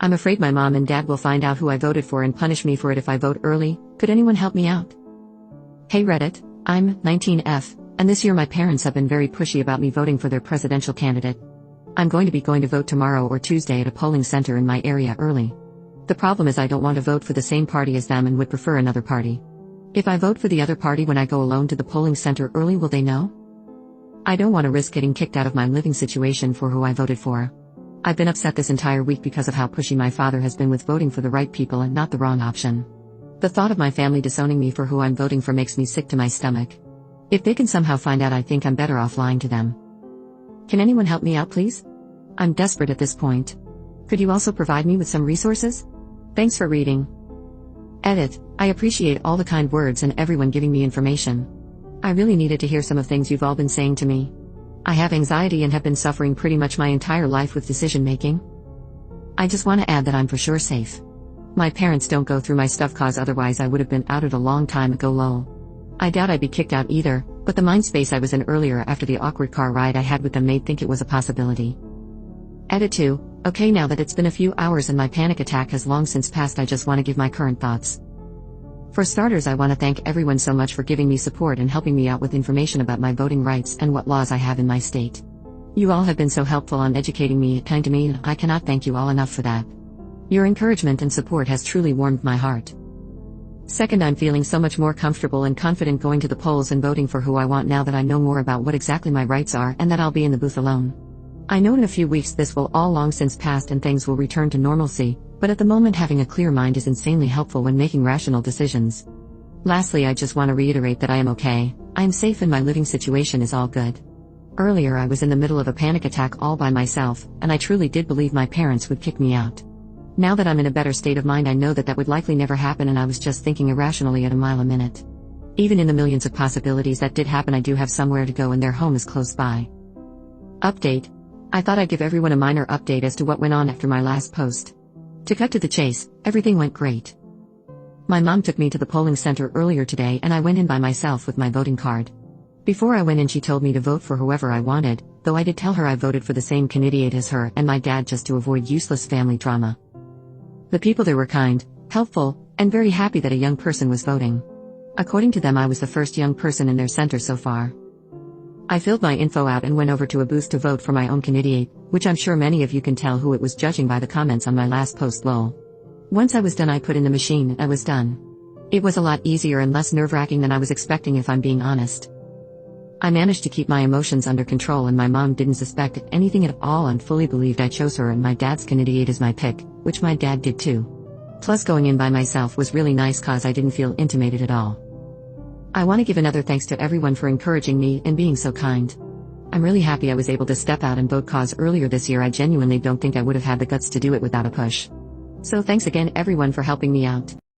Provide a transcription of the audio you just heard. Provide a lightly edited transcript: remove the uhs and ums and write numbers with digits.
I'm afraid my mom and dad will find out who I voted for and punish me for it if I vote early. Could anyone help me out? Hey Reddit, I'm 19F, and this year my parents have been very pushy about me voting for their presidential candidate. I'm going to be going to vote tomorrow or Tuesday at a polling center in my area early. The problem is I don't want to vote for the same party as them and would prefer another party. If I vote for the other party when I go alone to the polling center early, will they know? I don't want to risk getting kicked out of my living situation for who I voted for. I've been upset this entire week because of how pushy my father has been with voting for the right people and not the wrong option. The thought of my family disowning me for who I'm voting for makes me sick to my stomach. If they can somehow find out, I think I'm better off lying to them. Can anyone help me out, please? I'm desperate at this point. Could you also provide me with some resources? Thanks for reading. Edit. I appreciate all the kind words and everyone giving me information. I really needed to hear some of things you've all been saying to me. I have anxiety and have been suffering pretty much my entire life with decision making. I just want to add that I'm for sure safe. My parents don't go through my stuff cause otherwise I would have been outed a long time ago lol. I doubt I'd be kicked out either, but the mind space I was in earlier after the awkward car ride I had with them made think it was a possibility. Edit 2. Okay, now that it's been a few hours and my panic attack has long since passed, I just want to give my current thoughts. For starters, I want to thank everyone so much for giving me support and helping me out with information about my voting rights and what laws I have in my state. You all have been so helpful on educating me, kind to me, and I cannot thank you all enough for that. Your encouragement and support has truly warmed my heart. Second, I'm feeling so much more comfortable and confident going to the polls and voting for who I want now that I know more about what exactly my rights are and that I'll be in the booth alone. I know in a few weeks this will all long since passed and things will return to normalcy, but at the moment having a clear mind is insanely helpful when making rational decisions. Lastly, I just want to reiterate that I am okay, I am safe and my living situation is all good. Earlier I was in the middle of a panic attack all by myself, and I truly did believe my parents would kick me out. Now that I'm in a better state of mind, I know that would likely never happen and I was just thinking irrationally at a mile a minute. Even in the millions of possibilities that did happen, I do have somewhere to go and their home is close by. Update. I thought I'd give everyone a minor update as to what went on after my last post. To cut to the chase, everything went great. My mom took me to the polling center earlier today and I went in by myself with my voting card. Before I went in, she told me to vote for whoever I wanted, though I did tell her I voted for the same candidate as her and my dad just to avoid useless family drama. The people there were kind, helpful, and very happy that a young person was voting. According to them, I was the first young person in their center so far. I filled my info out and went over to a booth to vote for my own candidate, which I'm sure many of you can tell who it was judging by the comments on my last post lol. Once I was done, I put in the machine and I was done. It was a lot easier and less nerve-wracking than I was expecting, if I'm being honest. I managed to keep my emotions under control and my mom didn't suspect anything at all and fully believed I chose her and my dad's candidate as my pick, which my dad did too. Plus, going in by myself was really nice cause I didn't feel intimidated at all. I want to give another thanks to everyone for encouraging me and being so kind. I'm really happy I was able to step out and vote cause earlier this year. I genuinely don't think I would have had the guts to do it without a push. So thanks again everyone for helping me out.